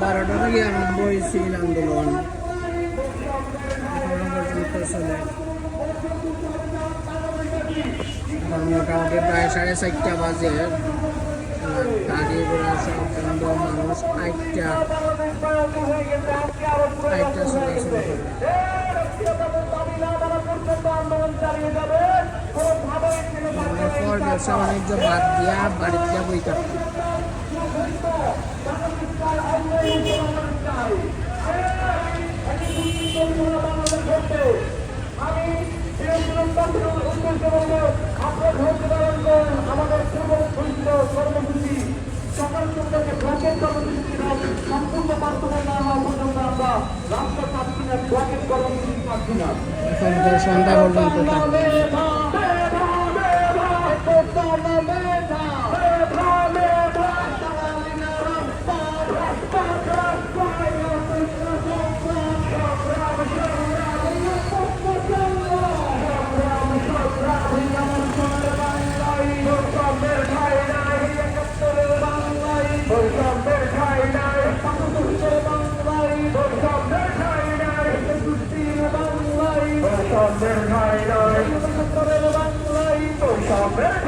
12টা থেকে আরম্ভ হয়েছিল আন্দোলন, এখনো পর্যন্ত চলে। মোটামুটি প্রায় 4:30 বাজে। গাড়ি ঘোড়া সব বন্ধ, মানুষ আইটা চলাচল করে। পর ব্যবসা বাণিজ্য বাদ দিয়া বাড়িতে বই কাটতে। আমাদের কর্মসূচি সকাল থেকে ব্লকের কর্মসূচি সম্পূর্ণ বাস্তবায়ন না হওয়া পর্যন্ত আমরা রাস্তা পাচ্ছি না, ব্লকের কর্মসূচি পাচ্ছি না। এখন তো সন্ধ্যা পর্যন্ত থাকবে। Bangsay,